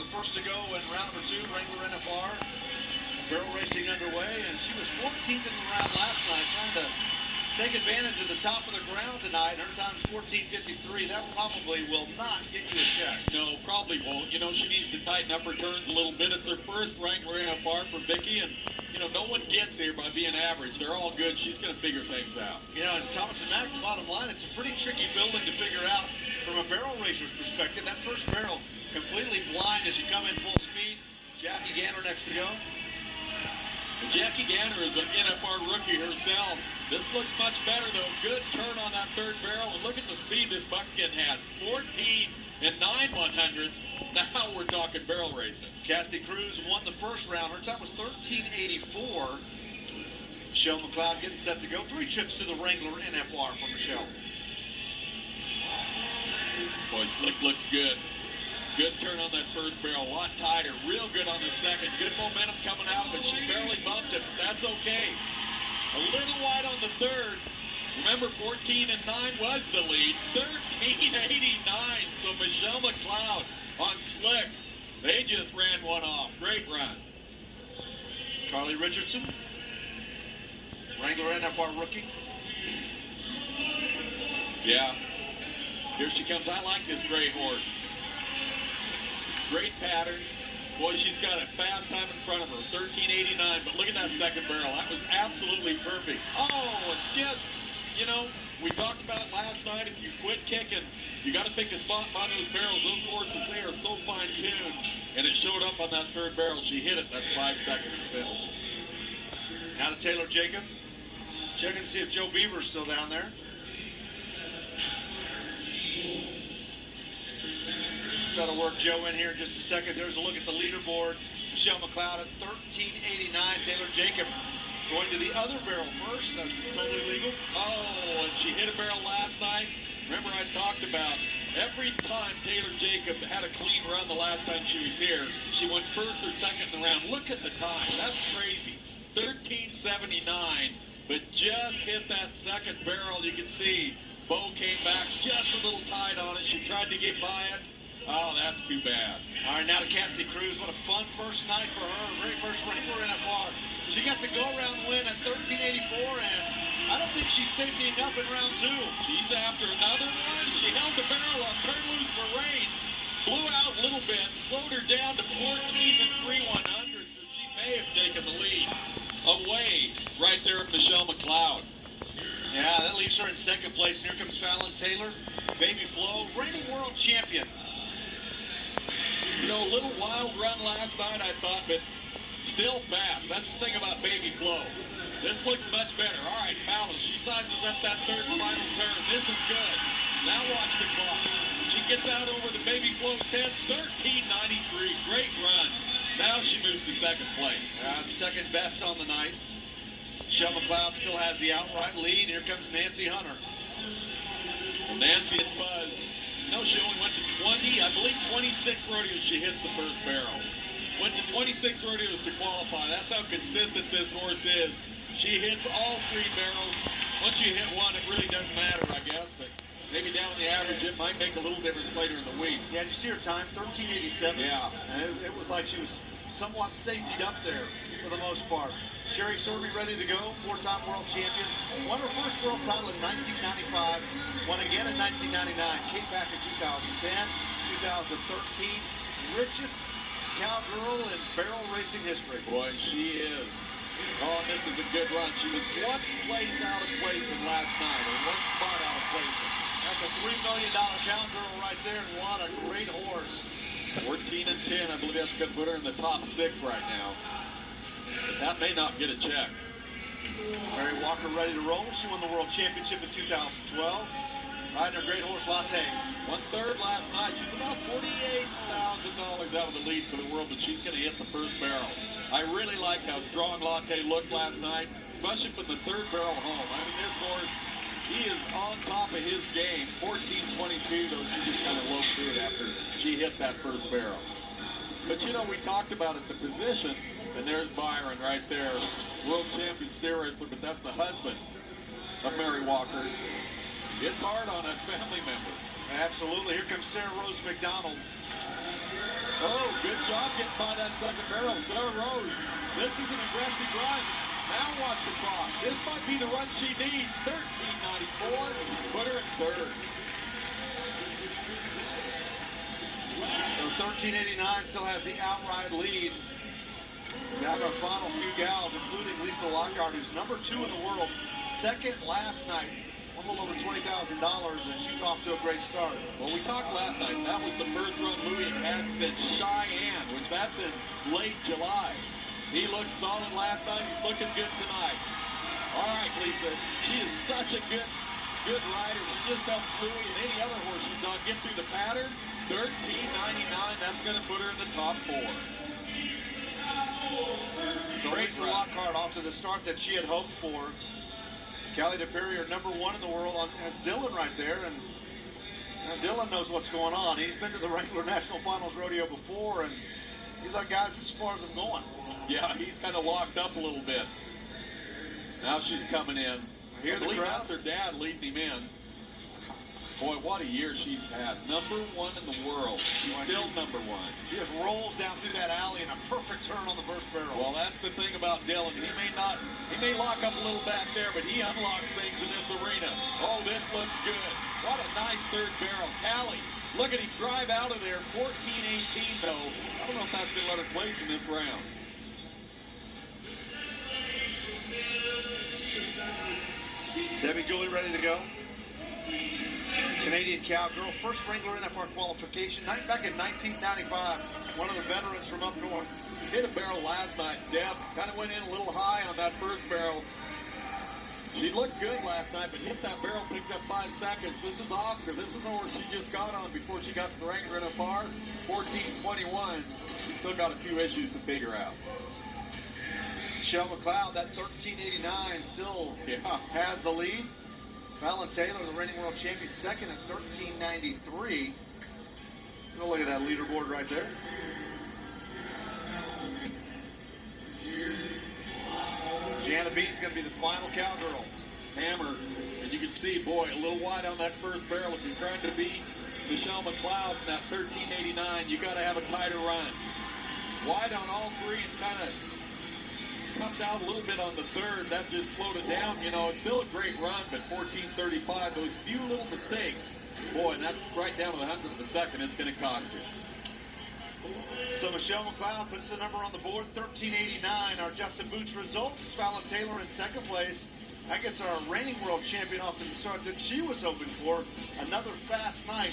the first to go in round number 2, Wrangler NFR. Barrel racing underway, and she was 14th in the round last night, trying to take advantage of the top of the ground tonight. Her time's 14:53. That probably will not get you a check. No, probably won't. You know, she needs to tighten up her turns a little bit. It's her first Wrangler NFR for Vicky, and, you know, no one gets here by being average. They're all good. She's going to figure things out. You know, and Thomas and Mack, bottom line, it's a pretty tricky building to figure out from a barrel racer's perspective. That first barrel completely blind as you come in full speed. Jackie Ganner next to go. And Jackie Ganner is an NFR rookie herself. This looks much better, though. Good turn on that third barrel. And look at the speed this buckskin has. 14 and 9/100ths. Now we're talking barrel racing. Cassie Cruz won the first round. Her time was 13:84. Michelle McLeod getting set to go. 3 trips to the Wrangler NFR for Michelle. Boy, Slick looks good. Good turn on that first barrel, a lot tighter, real good on the second. Good momentum coming out of it. She barely bumped it, but that's okay. A little wide on the third. Remember, 14 and 9 was the lead. 13:89. So Michelle McLeod on Slick. They just ran one off. Great run. Carly Richardson, Wrangler NFR rookie. Yeah. Here she comes. I like this gray horse. Great pattern. Boy, she's got a fast time in front of her, 13:89. But look at that second barrel. That was absolutely perfect. Oh, and just, you know, we talked about it last night. If you quit kicking, you got to pick a spot by those barrels. Those horses, they are so fine-tuned. And it showed up on that third barrel. She hit it. That's 5 seconds to fill. Now to Taylor Jacob. Checking to see if Joe Beaver's still down there. Try to work Joe in here in just a second. There's a look at the leaderboard. Michelle McLeod at 13:89. Taylor Jacob going to the other barrel first. That's totally legal. Oh, and she hit a barrel last night. Remember I talked about every time Taylor Jacob had a clean run the last time she was here, she went first or second in the round. Look at the time. That's crazy. 13:79, but just hit that second barrel. You can see Bo came back just a little tight on it. She tried to get by it. Oh, that's too bad. All right, now to Cassie Cruz. What a fun first night for her. Very first Wrangler NFR. She got the go-around win at 13:84, and I don't think she's safetying up in round 2. She's after another one. She held the barrel up, turned loose for reins, blew out a little bit, slowed her down to 14 and 3/100, so she may have taken the lead away right there at Michelle McLeod. Yeah, that leaves her in second place. And here comes Fallon Taylor, Baby Flo, reigning world champion. You know, a little wild run last night, I thought, but still fast. That's the thing about Baby Flo. This looks much better. All right, Fallon, she sizes up that third and final turn. This is good. Now watch the clock. She gets out over the Baby Flo's head, 13:93. Great run. Now she moves to second place. Second best on the night. Michelle McLeod still has the outright lead. Here comes Nancy Hunter. Well, Nancy and Fuzz. No, she only went to 20, I believe 26 rodeos she hits the first barrel. Went to 26 rodeos to qualify. That's how consistent this horse is. She hits all 3 barrels. Once you hit one, it really doesn't matter, I guess. But maybe down the average, it might make a little difference later in the week. Yeah, did you see her time? 13:87. Yeah. And it was like she was somewhat safetied up there for the most part. Sherry Serby ready to go, 4-time world champion. Won her first world title in 1995, won again in 1999, came back in 2010, 2013. Richest cowgirl in barrel racing history. Boy, she is. Oh, and this is a good run. She was 1 place out of placing last night, or 1 spot out of placing. That's a $3 million cowgirl right there, and what a great horse. 14 and 10, I believe that's going to put her in the top 6 right now. But that may not get a check. Mary Walker ready to roll. She won the world championship in 2012. Riding her great horse, Latte. 1/3 last night. She's about $48,000 out of the lead for the world, but she's going to hit the first barrel. I really liked how strong Latte looked last night, especially from the third barrel home. I mean, this horse, he is on top of his game. 14:22, though she just kind of low through it after she hit that first barrel. But, you know, we talked about it, the position, and there's Byron right there, world champion steer racer, but that's the husband of Mary Walker. It's hard on us family members. Absolutely. Here comes Sarah Rose McDonald. Oh, good job getting by that second barrel. Sarah Rose, this is an aggressive run. Now watch the clock. This might be the run she needs. 13.94. Put her in third. So 13.89 still has the outright lead. Now our final few gals, including Lisa Lockhart, who's number 2 in the world, second last night, a little over $20,000, and she's off to a great start. Well, we talked last night. That was the first run Louis had since Cheyenne, which that's in late July. He looked solid last night. He's looking good tonight. All right, Lisa. She is such a good rider. She just helps Louis and any other horse she's on get through the pattern. 13.99. That's going to put her in the top 4. So Lisa Lockhart off to the start that she had hoped for. Callie DePerrier, number 1 in the world, has Dylan right there, and Dylan knows what's going on. He's been to the Wrangler National Finals Rodeo before, and he's like, guys, as far as I'm going. Yeah, he's kind of locked up a little bit. Now she's coming in. I believe that's her dad leading him in. Boy, what a year she's had. Number 1 in the world. She's still number 1. She just rolls down through that alley in a perfect turn on the first barrel. Well, that's the thing about Dylan. He may lock up a little back there, but he unlocks things in this arena. Oh, this looks good. What a nice third barrel. Callie, look at him drive out of there. 14.18, though. I don't know if that's going to let her place in this round. Debbie Dooley ready to go. Canadian cowgirl, first Wrangler NFR qualification, back in 1995, one of the veterans from up north. Hit a barrel last night. Deb kind of went in a little high on that first barrel. She looked good last night, but hit that barrel, picked up 5 seconds. This is Oscar. This is a horse she just got on before she got to the Wrangler NFR. 14.21. She's still got a few issues to figure out. Michelle McLeod, that 13.89 still has the lead. Fallon Taylor, the reigning world champion, second at 13.93. Look at that leaderboard right there. Gianna Bean's going to be the final cowgirl. Hammer, and you can see, boy, a little wide on that first barrel. If you're trying to beat Michelle McLeod in that 13.89, you got to have a tighter run. Wide on all 3 and kind of comes out a little bit on the third. That just slowed it down. You know, it's still a great run, but 14.35, those few little mistakes, boy, and that's right down to the 100th of a second. It's going to cost you. So Michelle McLeod puts the number on the board, 13.89. Our Justin Boots results, Fallon Taylor in second place. That gets our reigning world champion off to the start that she was hoping for. Another fast night